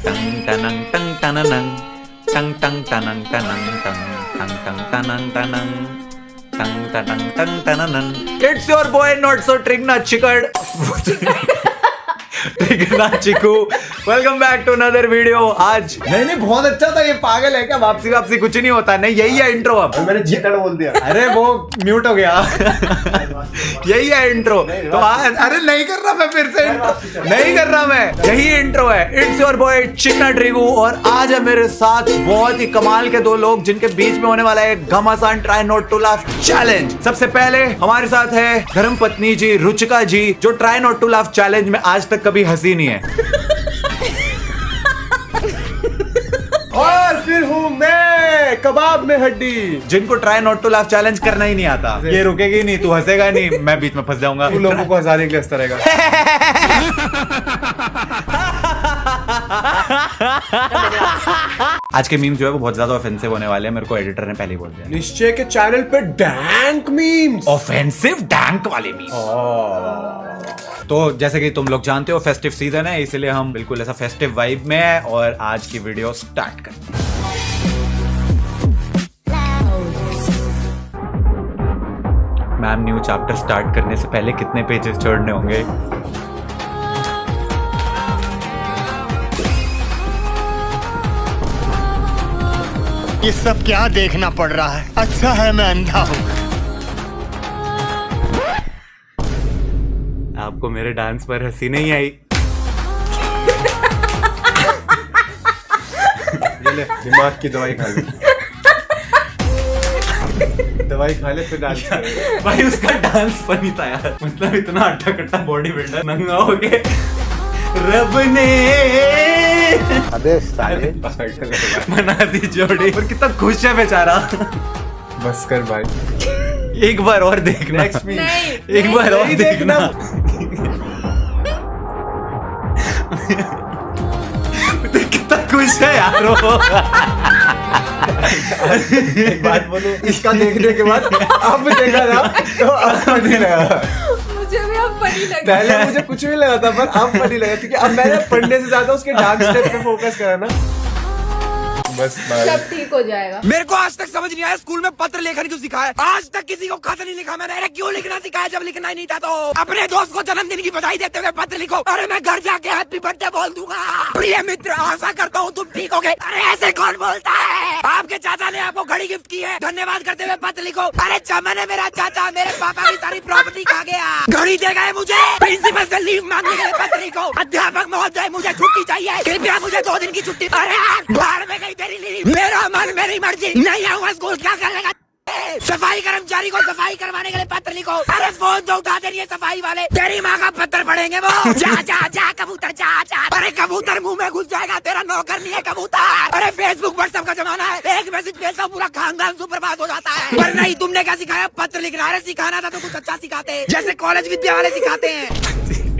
टंग टनंग टंग टननंग टंग टंग टनंग टनंग टंग टंग टंग टनंग टनंग टंग टनंग टंग टननंग। It's your boy not so ट्रिगना चिकड़ ट्रिगना चिकू। Welcome back to another video. आज नहीं बहुत अच्छा था। ये पागल है क्या? वापसी कुछ नहीं होता। नहीं यही है इंट्रो। अब मैंने चिकड़ बोल दिया। अरे वो म्यूट हो गया। यही है इंट्रो। तो आज अरे नहीं कर रहा मैं फिर से इंट्रो नहीं कर रहा मैं। यही इंट्रो है। इट्स योर बॉय चिकना ट्रिगू। और आज है मेरे साथ बहुत ही कमाल के दो लोग जिनके बीच में होने वाला है घमासान try not to laugh challenge. सबसे पहले हमारे साथ है धर्म पत्नी जी, रुचिका जी, जो try not to laugh challenge में आज तक कभी हंसी नहीं है। और फिर हूँ मैं कबाब में हड्डी, जिनको try not to laugh challenge करना ही नहीं आता। ये रुकेगी नहीं, तू हंसेगा नहीं, मैं बीच में फंस जाऊंगा। तू लोगों को हंसाने के लिए हंसता रहेगा। आज के मीम जो है वो बहुत ज्यादा ऑफेंसिव होने वाले हैं। मेरे को एडिटर ने पहले ही बोल दिया। निश्चय के चैनल पे डैंक मीम्स, ऑफेंसिव डैंक वाले मीम। तो जैसे कि तुम लोग जानते हो फेस्टिव सीजन है, इसलिए हम बिल्कुल ऐसा फेस्टिव वाइब में है। और आज की वीडियो स्टार्ट करते हैं। मैम न्यू चैप्टर स्टार्ट करने से पहले कितने पेजेस छोड़ने होंगे? ये सब क्या देखना पड़ रहा है? अच्छा है मैं अंधा हूँ। आपको मेरे डांस पर हंसी नहीं आई? ये ले दिमाग की दवाई खा ले। दवाई खा ले फिर डांस करेगा। भाई उसका डांस फनी था यार। मतलब इतना अट्ठा कट्टा बॉडी बिल्डर नंगा हो गए। रब ने अबे साले बना दी जोड़ी। और कितना खुश है बेचारा। बस कर भाई, एक बार और देखना। नेक्स्ट मीम एक बार और देखना। कितना खुश है यार वो। एक बात बोलूं, इसका देखने के बाद अब देखा ना तो अब फनी लगा। मुझे भी अब फनी लगा। पहले मुझे कुछ भी लगा था पर अब फनी लगा क्योंकि अब मैंने पढ़ने से ज्यादा उसके डांस स्टेप पे फोकस करा ना। बस सब ठीक हो जाएगा। मेरे को आज तक समझ नहीं आया स्कूल में पत्र लेखन क्यों सिखाया। आज तक किसी को खत नहीं लिखा मैंने। अरे क्यों लिखना सिखाया जब लिखना ही नहीं था? तो अपने दोस्त को जन्मदिन की बधाई देते हुए पत्र लिखो। अरे मैं घर जाके हैप्पी बर्थडे बोल दूंगा। प्रिय मित्र, आशा करता हूँ तुम ठीक हो गए। अरे ऐसे कौन बोलता है? आपके चाचा ने आपको घड़ी गिफ्ट की है, धन्यवाद करते हुए पत्र लिखो। अरे चमन मेरा चाचा मेरे पापा की सारी प्रॉपर्टी खा गया, घड़ी दे गए मुझे। प्रिंसिपल से लीव मांगने के लिए पत्र लिखो। अध्यापक महोदय मुझे छुट्टी चाहिए, कृपया मुझे 2 दिन की छुट्टी। अरे बाहर में गई तेरी लीव। मेरा मन मेरी मर्जी, नहीं आऊंगा स्कूल, क्या कर लेगा? सफाई कर्मचारी को सफाई करवाने के लिए पत्र लिखो। अरे फोन तो उठा दे रही है सफाई वाले, तेरी माँ का पत्र पढ़ेंगे वो। जा जा जा कबूतर जा जा। अरे कबूतर मुंह में घुस जाएगा, तेरा नौकर नहीं है कबूतर। अरे फेसबुक व्हाट्सएप का जमाना है, एक मैसेज भेजता पूरा खानदान सुप्रभात हो जाता है। पर नहीं, तुमने क्या सिखाया? पत्र लिखना। अरे सिखाना था तो कुछ अच्छा सिखाते, जैसे कॉलेज विद्या वाले सिखाते हैं।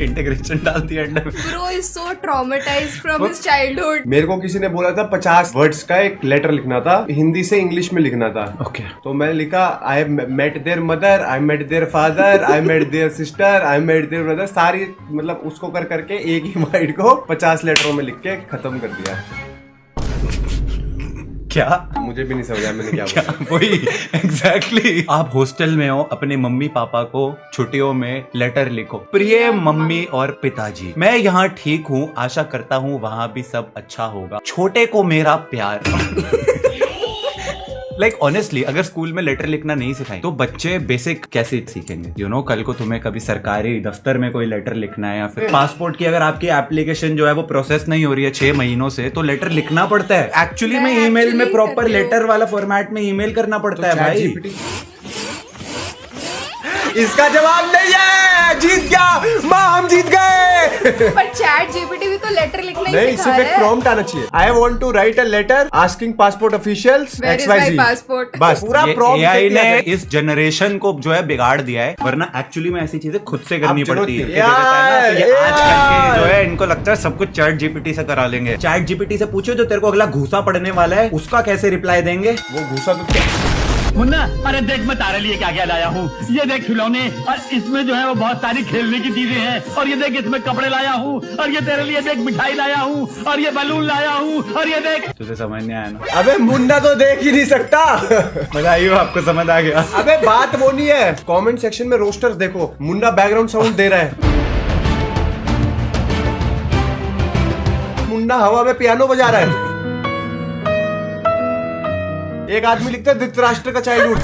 इंटीग्रेशन डाल दिया under. Bro is so traumatized from his childhood. मेरे को किसी ने बोला था 50 वर्ड्स का एक लेटर लिखना था, हिंदी से इंग्लिश में लिखना था। ओके। तो मैंने लिखा I met their mother, I met their father, I met their sister, I met their brother. सारी मतलब उसको कर करके एक ही वर्ड को 50 लेटरों में लिख के खत्म कर दिया। क्या? मुझे भी नहीं समझ आया मैंने क्या बोला। वही एग्जैक्टली। आप हॉस्टल में हो, अपने मम्मी पापा को छुट्टियों में लेटर लिखो। प्रिय मम्मी और पिताजी, मैं यहाँ ठीक हूँ, आशा करता हूँ वहाँ भी सब अच्छा होगा। छोटे को मेरा प्यार। लाइक ऑनेस्टली अगर स्कूल में लेटर लिखना नहीं सिखाएं तो बच्चे बेसिक कैसे सीखेंगे? यू नो, कल को तुम्हें कभी सरकारी दफ्तर में कोई लेटर लिखना है या फिर पासपोर्ट की अगर आपकी एप्लीकेशन जो है वो प्रोसेस नहीं हो रही है 6 महीनों से, तो लेटर लिखना पड़ता है। एक्चुअली में ईमेल में प्रॉपर लेटर वाला फॉर्मेट में ईमेल करना पड़ता है भाई। इसका जवाब नहीं है। जीत गया माँ, हम जीत गए। पर चैट जीपीटी भी तो लेटर लिखना ही नहीं, सिखा सिर्फ रहा एक है। प्रॉम्प्ट आना चाहिए। I want to write a letter asking passport officials Where is my passport? बस पूरा प्रॉम्प्ट एआई ने इस जनरेशन को जो है बिगाड़ दिया है, वरना एक्चुअली में ऐसी चीजें खुद से करनी पड़ती है। ये आजकल के जो है इनको लगता है सब कुछ चैट जीपीटी से करा लेंगे। चैट जीपीटी से पूछो जो तेरे को अगला घूसा पड़ने वाला है उसका कैसे रिप्लाई देंगे। वो घूसा तो मुन्ना, अरे देख मैं तारे लिए क्या क्या लाया हूँ। ये देख खिलौने, और इसमें जो है वो बहुत सारी खेलने की चीजें हैं। और ये देख इसमें कपड़े लाया हूँ, और ये तेरे लिए देख मिठाई लाया हूँ, और ये बलून लाया हूँ, और ये देख। तुझे समझ नहीं आया ना? अबे मुन्ना तो देख ही नहीं सकता। बताइए, आपको समझ आ गया? अबे बात वो नहीं है। कमेंट सेक्शन में रोस्टर्स देखो, मुन्ना बैकग्राउंड साउंड दे रहा है, मुन्ना हवा में पियानो बजा रहा है। एक आदमी लिखता है धृतराष्ट्र का चाइल्डहुड।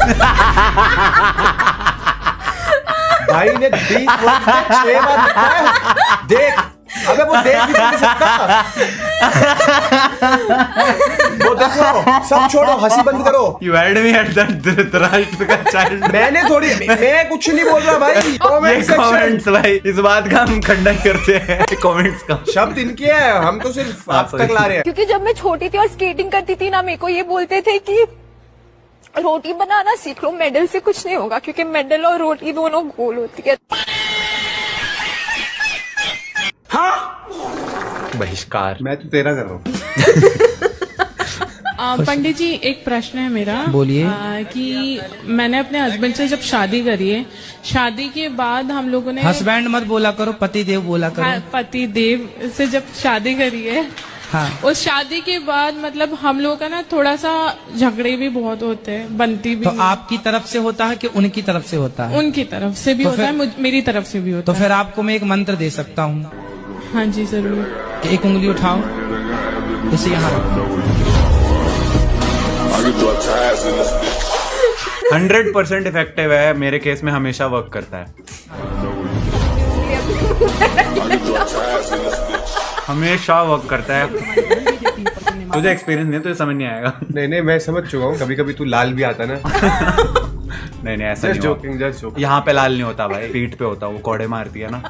भाई ने 20 वर्ष में 6 बार लिखा है। देख, अबे वो देख भी नहीं सकता। वो देखो, सब छोड़ो, हंसी बंद करो। You had me at that Dhritarashtra का चाइल्ड। मैंने थोड़ी, मैं कुछ नहीं बोल रहा भाई। ये कमेंट्स भाई, इस बात का हम खंडन करते हैं। कमेंट्स का शब्द इनके हैं, हम तो सिर्फ आप तक ला रहे हैं। क्योंकि जब मैं छोटी थी और स्केटिंग करती थी ना, मेरे को ये बोलते थे कि रोटी बनाना सीख लो, मेडल से कुछ नहीं होगा, क्योंकि मेडल और रोटी दोनों गोल होती है। बहिष्कार। मैं तो तेरा कर रहा हूँ। पंडित जी, एक प्रश्न है मेरा। बोलिए। कि मैंने अपने हस्बैंड से जब शादी करी है, शादी के बाद हम लोगों ने हस्बैंड मत बोला करो, पति देव बोला करो। पति देव से जब शादी करी है, हाँ। उस शादी के बाद मतलब हम लोगों का ना थोड़ा सा झगड़े भी बहुत होते हैं, बनती भी। तो आपकी तरफ से होता है कि उनकी तरफ से होता है? उनकी तरफ से भी तो होता है, मेरी तरफ से भी होता तो है। फिर आपको मैं एक मंत्र दे सकता हूँ। हाँ जी जरूर। एक उंगली उठाओ, इसे यहाँ रखो। 100% इफेक्टिव है, मेरे केस में हमेशा वर्क करता है। हमेशा वर्क करता है। तुझे एक्सपीरियंस नहीं है, तुझे समझ नहीं आएगा। नहीं, मैं समझ चुका हूँ। कभी कभी तू लाल भी आता ना। नहीं, ऐसा नहीं जोकिंग, जस्ट जोकिंग। यहाँ पे लाल नहीं होता भाई, पीठ पे होता, वो कोड़े मारती है ना।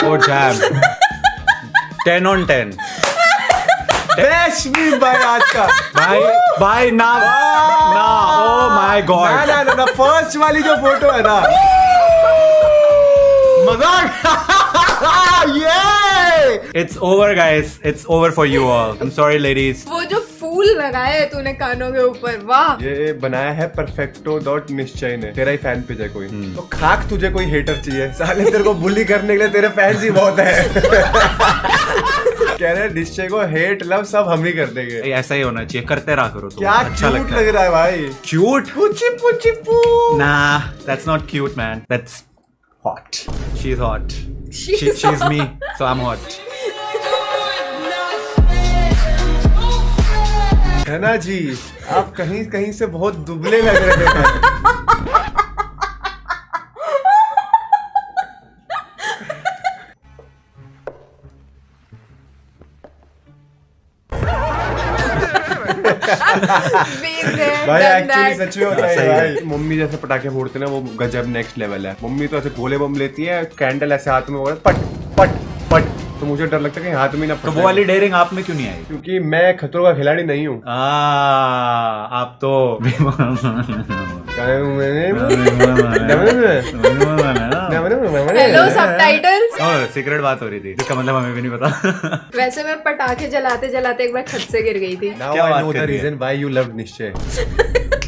ओ जैम 10 on 10। बेस्ट भी भाई आज का। भाई ना, ओ माय गॉड। ना, फर्स्ट वाली जो फोटो है ना, मजाक। It's over guys, it's over for you all. I'm sorry ladies. वो जो फूल लगाए है तूने कानों के ऊपर, वाह। ये बनाया है perfecto.निश्चय ने। तेरा ही फैन पेज है कोई, तो खाक तुझे कोई हेटर चाहिए साले, तेरे को बुली करने के लिए तेरे फैंस ही बहुत है। कह रहे निश्चय को हेट लव सब हम ही कर देंगे। ऐसा ही होना चाहिए, करते रहा करो तो क्या अच्छा क्यूट लगता लग रहा है भाई। क्यूट? पुची पुची पू। Nah, that's not cute man. That's hot. She's hot. She's me, so I'm hot. है ना जी, आप कहीं कहीं से बहुत दुबले लग रहे थे। भाई एक्चुअली सच में होता है भाई। मम्मी जैसे पटाखे फोड़ते ना, वो गजब नेक्स्ट लेवल है। मम्मी तो ऐसे गोले बम लेती है, कैंडल ऐसे हाथ में हो, पट पट पट, तो मुझे डर लगता है कि हाथ में ना। तो वो वाली डेयरिंग आप में क्यों नहीं आई? क्योंकि मैं खतरों का खिलाड़ी नहीं हूँ। आप तो हेलो सबटाइटल्स। और सीक्रेट बात हो रही थी, जिसका मतलब हमें भी नहीं पता। वैसे मैं पटाखे जलाते जलाते एक बार छत से गिर गई थी। Now क्या I बात know कर the रही है? reason why you loved निश्चय।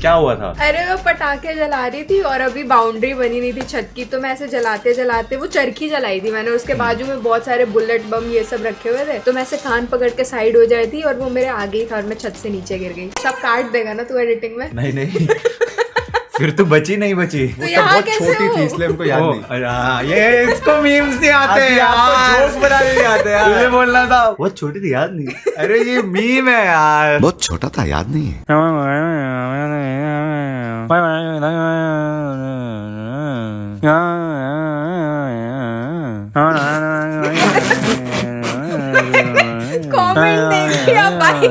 क्या हुआ था? अरे मैं पटाखे जला रही थी और अभी बाउंड्री बनी नहीं थी छत की, तो मैं ऐसे जलाते जलाते वो चरखी जलाई थी मैंने, उसके बाजू में बहुत सारे बुलेट बम ये सब रखे हुए थे, तो मैं ऐसे कान पकड़ के साइड हो जाती थी और वो मेरे आगे ही था और मैं छत से नीचे गिर गई। सब काट देगा ना तू एडिटिंग में? नहीं फिर तो बची नहीं बची। तो यहाँ बहुत कैसे छोटी हो? थी इसलिए हमको याद नहीं। ये इसको मीम्स नहीं आते यार, जोक बनाने नहीं आते यार। तुझे बोलना था बहुत छोटी थी, याद नहीं। अरे ये मीम है यार, बहुत छोटा था, याद नहीं है। कमेंट नहीं किया भाई।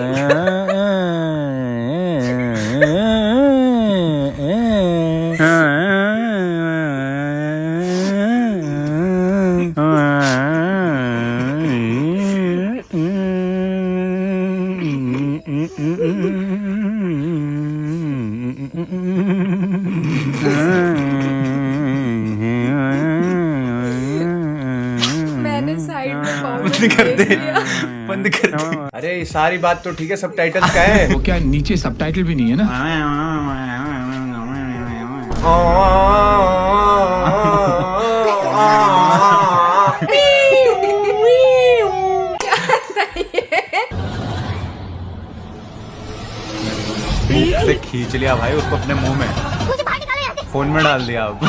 बंद कर दे, बंद कर दे। अरे ये सारी बात तो ठीक है, सब टाइटल्स क्या है? वो क्या नीचे सबटाइटल भी नहीं है ना? से खींच लिया भाई उसको अपने मुंह में, फोन में डाल दिया अब।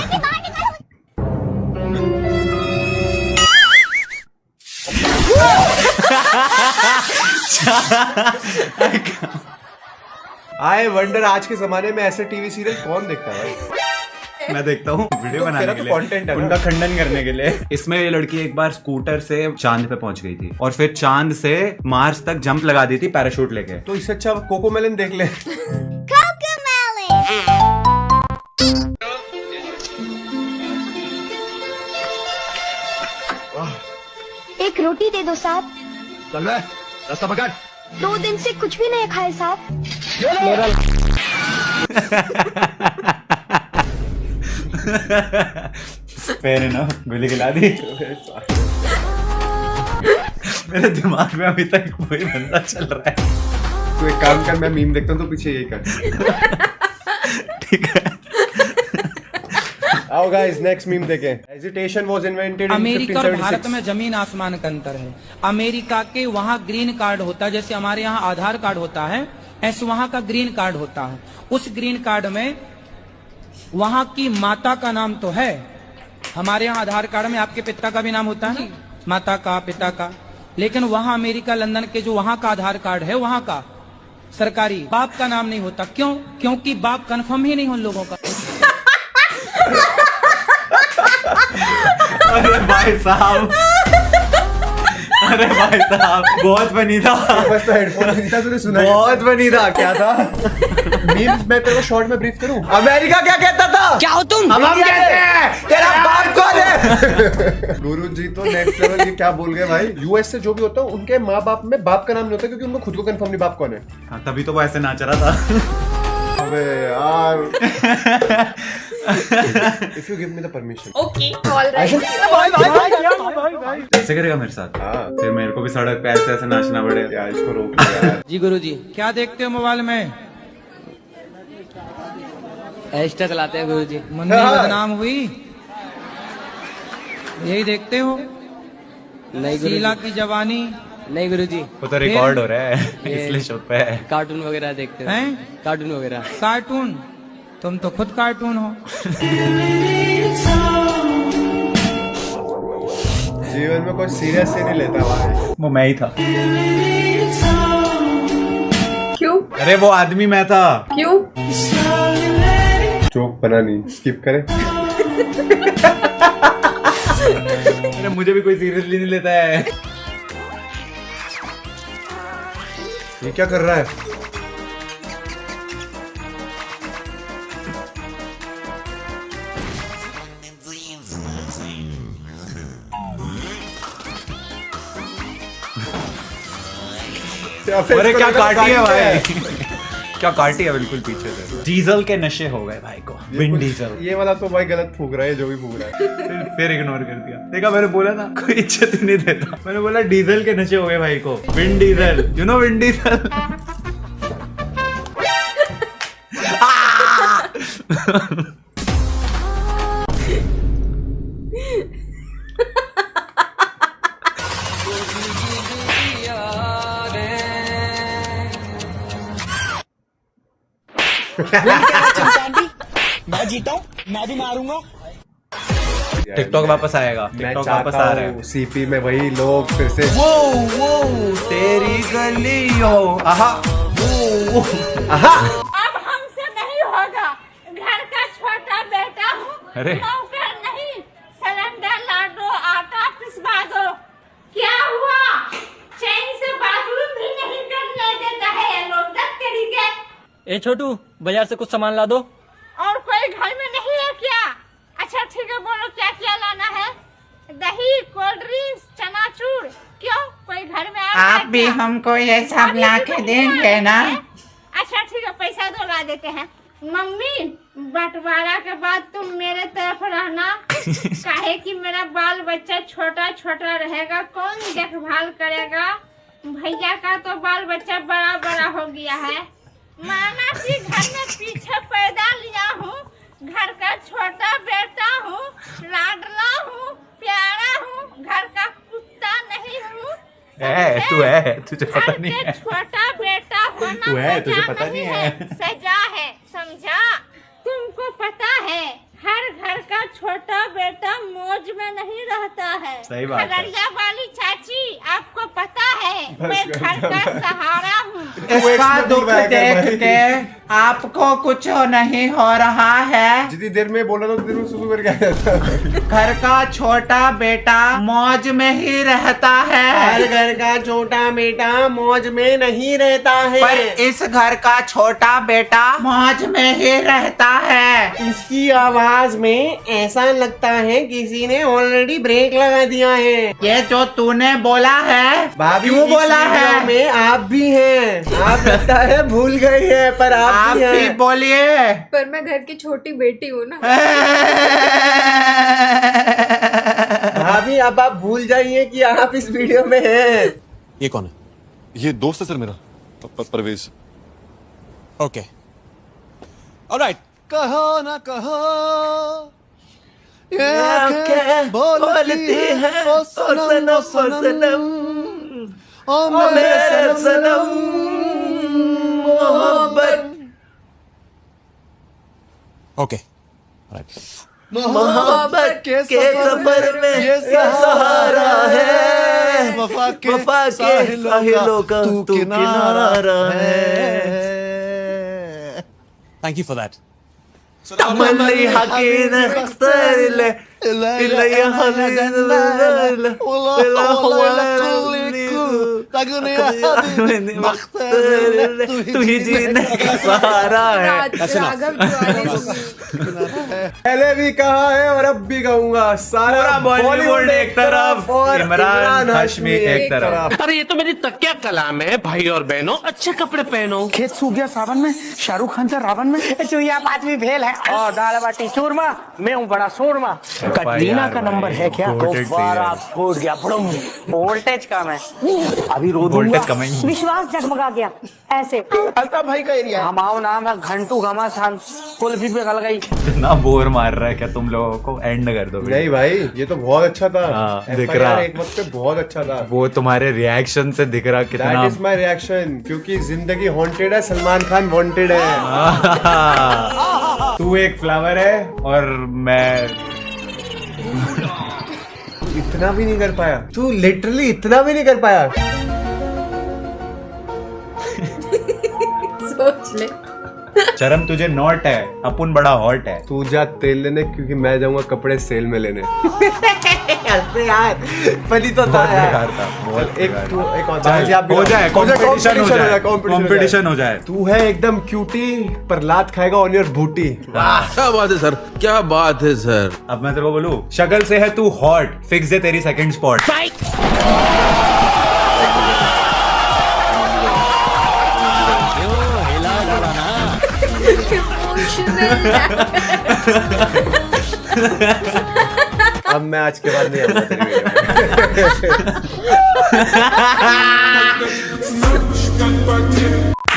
आई वंडर आज के जमाने में ऐसे टीवी सीरियल कौन देखता है भाई? मैं देखता हूँ वीडियो बनाने के लिए, कंटेंट है उनका खंडन करने के लिए। इसमें ये लड़की एक बार स्कूटर से चांद पे पहुंच गई थी और फिर चांद से मार्स तक जंप लगा दी थी पैराशूट लेके। तो इससे अच्छा कोकोमेलन देख ले। एक रोटी दे दो साहब। चल रहा है रास्ता पकड़। 2 दिन से कुछ भी नहीं खाए साहब। फेयर इनफ, गोली खिला दी। मेरे दिमाग में अभी तक वही बंदा चल रहा है। तो एक काम कर, मैं मीम देखता हूँ तो पीछे यही कर। ठीक है। आओ गाइस नेक्स्ट मीम देखें। Hesitation was invented in America और भारत 1576। में जमीन आसमान का अंतर है। अमेरिका के वहाँ ग्रीन कार्ड होता है, जैसे हमारे यहाँ आधार कार्ड होता है, ऐसे वहाँ का ग्रीन कार्ड होता है। उस ग्रीन कार्ड में वहाँ की माता का नाम तो है, हमारे यहाँ आधार कार्ड में आपके पिता का भी नाम होता है ना, माता का, पिता का। लेकिन वहाँ अमेरिका लंदन के जो वहाँ का आधार कार्ड है, वहाँ का सरकारी बाप का नाम नहीं होता। क्यों? क्योंकि बाप कंफर्म ही नहीं उन लोगों का। अरे भाई साहब, अरे भाई साहब, बहुत फनी था। बस तो हेडफोन नहीं था, तूने सुना? बहुत फनी था। क्या था? मीम्स मैं तेरे को शॉर्ट में ब्रीफ करूं। अमेरिका क्या कहता था? क्या हो तुम? हम कहते हैं तेरा बाप कौन है? गुरुजी तो नेक्स्ट लेवल। ये क्या बोल गए भाई? यूएस से जो भी होता है उनके माँ बाप में बाप का नाम नहीं होता, क्योंकि उनको खुद को कंफर्म नहीं बाप कौन है। हाँ, तभी तो वो ऐसे नाच रहा था। अबे यार। If you give me the permission. Okay alright. ऐसे करेगा मेरे साथ? हाँ। फिर मेरे को भी सड़क पे ऐसे ऐसे नाचना पड़े। यार इसको रोक ले यार। जी गुरुजी। क्या देखते हो मोबाइल में? इंस्टा चलाते हैं गुरुजी। मंदिर बदनाम हुई, यही देखते हो? नहीं शीला की जवानी। नहीं गुरुजी, वो तो रिकॉर्ड हो रहा है इसलिए शो पे है। कार्टून वगैरह देखते हैं? कार्टून वगैरह। कार्टून? तुम तो खुद कार्टून हो। जीवन में कोई सीरियस ही नहीं लेता भाई। वो मैं ही था। क्यों? अरे वो आदमी मैं था। क्यों? जोक बना नहीं, स्किप करें। अरे मुझे भी कोई सीरियसली नहीं लेता है। ये क्या कर रहा है? अरे क्या काटी है भाई, क्या काटी है बिल्कुल पीछे से। डीजल के नशे हो गए भाई को। Vin Diesel. ये वाला तो भाई गलत फूक रहा है, जो भी फूक रहा है। फिर इग्नोर कर दिया। देखा, मैंने बोला ना कोई इज्जत ही नहीं देता। मैंने बोला डीजल के नशे हो गए भाई को। Vin Diesel, you know Vin Diesel. मैं जीता हूँ, मैं भी मारूंगा। टिकटॉक वापस आएगा। टिकटॉक वापस आ रहा है। सीपी में वही लोग फिर से। वो तेरी गलियों। आहा आहा। अब हमसे नहीं होगा, घर का छोटा बेटा हूँ। अरे नौकर नहीं, सिलेंडर ला दो, आटा पिसवा दो। क्या हुआ? चैन से बाथरूम भी नहीं करने देता है ये लोग। तरीके। ए छोटू, बाजार से कुछ सामान ला दो। और कोई घर में नहीं है क्या? अच्छा ठीक है, बोलो क्या क्या लाना है? दही, कोल्ड ड्रिंक्स, चनाचूर। क्यों, कोई घर में आप भी हमको ये सब ला के देंगे ना? अच्छा ठीक है, पैसा दो ला देते हैं। मम्मी बंटवारा के बाद तुम मेरे तरफ रहना, काहे कि मेरा बाल बच्चा छोटा छोटा रहेगा, कौन देखभाल करेगा? भैया का तो बाल बच्चा बड़ा बड़ा हो गया है। माना कि घर में पीछे पैदा लिया हूँ, घर का छोटा बेटा हूँ, लाडला हूँ, प्यारा हूँ, घर का कुत्ता नहीं हूँ। तू है, तुझे पता नहीं है। छोटा बेटा होना तू है, तुझे सजा पता नहीं है। सजा है, समझा? तुमको पता है हर घर का छोटा बेटा मौज में नहीं रहता है। सही बात है। खगड़िया वाली चाची, आपको पता है मैं घर का सहारा हूँ। इसका दुख देख के आपको कुछ नहीं हो रहा है। जितनी देर में बोला था उतनी देर में सुसु करके आ जाता। घर का छोटा बेटा मौज में ही रहता है। हर घर का छोटा बेटा मौज में नहीं रहता है, पर इस घर का छोटा बेटा मौज में ही रहता है। इसकी आवाज में ऐसा लगता है किसी ने ऑलरेडी ब्रेक लगा दिया है। ये जो तूने बोला है, भाभी क्यों बोला है? में आप भी हैं। आप लगता है भूल गई है, पर आप भी बोलिए। पर मैं घर की छोटी बेटी हूँ ना। भाभी अब आप भूल जाइए कि आप इस वीडियो में हैं। ये कौन है? ये दोस्त है सर मेरा, परवेज। Okay, alright. कहो ना कहो ये आंखें बोलती हैं, ओ सनम ओ सनम ओ मेरे सनम मोहब्बत। ओके, मोहब्बत के सफर में ये सहारा है, वफा के साहिलों का तू किनारा है। Thank you for that. तमन्नी हकीन अख्तर ले इलैया हलील तू ही जीने का सहारा है। पहले भी कहा है और अब भी कहूंगा, सारा बॉलीवुड एक तरफ और इमरान हाशमी एक तरफ। अरे ये तो मेरी तकिया कलाम है। भाई और बहनों, अच्छे कपड़े पहनो। खेत सूख गया सावन में, शाहरुख खान से रावण में, चुहिया पांचवी फेल है और दाल बाटी चूरमा, मैं हूँ बड़ा शोरमा। कटरीना का नंबर है क्या? गुब्बारा फूट गया, वोल्टेज कम है, अभी रो दूंगा। विश्वास जगमगा गया ऐसे। अल्ताफ भाई का एरिया। हमारा नाम है घंटू घमासान, कुल्फी पे गल गई। इतना बोर मार रहा है क्या तुम लोगों को? एंड कर दो। नहीं भाई, ये तो बहुत अच्छा था। दिख रहा एक वक्त पे बहुत अच्छा था। वो तुम्हारे रिएक्शन से दिख रहा कितना। That is my reaction, क्योंकि जिंदगी हॉन्टेड है, सलमान खान वांटेड है। तू एक फ्लावर है और मैं इतना भी नहीं कर पाया। तू लिटरली इतना भी नहीं कर पाया। सोच ले। शर्म तुझे नॉट है, अपन बड़ा हॉट है। तू जा तेल लेने, क्योंकि मैं जाऊंगा कपड़े सेल में लेने। यार फनी तो था यार। हो जाए कंपटीशन हो जाए। तू है एकदम क्यूटी, पर लात खाएगा ऑन योर बूटी। क्या बात है सर, क्या बात है सर। अब मैं तेरे को बोलूं, शक्ल से है तू हॉट, फिक्स है तेरी सेकंड स्पॉट। अब मैं आज के बाद नहीं आऊंगा तेरी वीडियो में।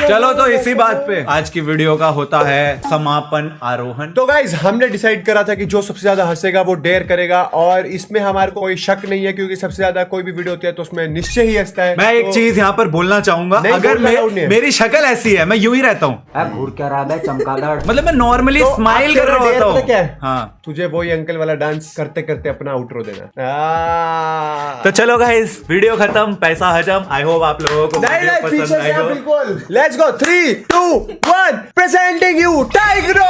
चलो तो इसी बात पे आज की वीडियो का होता है समापन आरोहण। तो गाइज, हमने डिसाइड करा था कि जो सबसे ज्यादा हंसेगा वो डेयर करेगा, और इसमें हमारे को कोई शक नहीं है, क्योंकि सबसे ज्यादा कोई भी वीडियो होती है तो उसमें निश्चय ही हंसता है। मैं एक चीज यहाँ पर बोलना चाहूंगा, अगर मेरी शक्ल ऐसी है, मैं यूं ही रहता हूँ। घूर क्या रहा है चमकादड़, मतलब मैं नॉर्मली स्माइल कर रहा होता हूँ। क्या हाँ, तुझे वही अंकल वाला डांस करते करते अपना आउटरो देना। तो चलो गाइस, वीडियो खत्म, पैसा हजम। आई होप आप लोगों को वीडियो पसंद आई हो। बिल्कुल। लेट्स गो, 3, 2, 1, प्रेजेंटिंग यू टाइग्रो।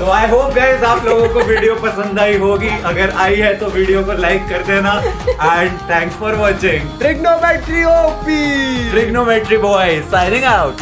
तो आई होप गाइस आप लोगों को वीडियो पसंद आई होगी। अगर आई है तो वीडियो को लाइक कर देना, and thanks for watching. Trigonometry OP, trigonometry boy signing out.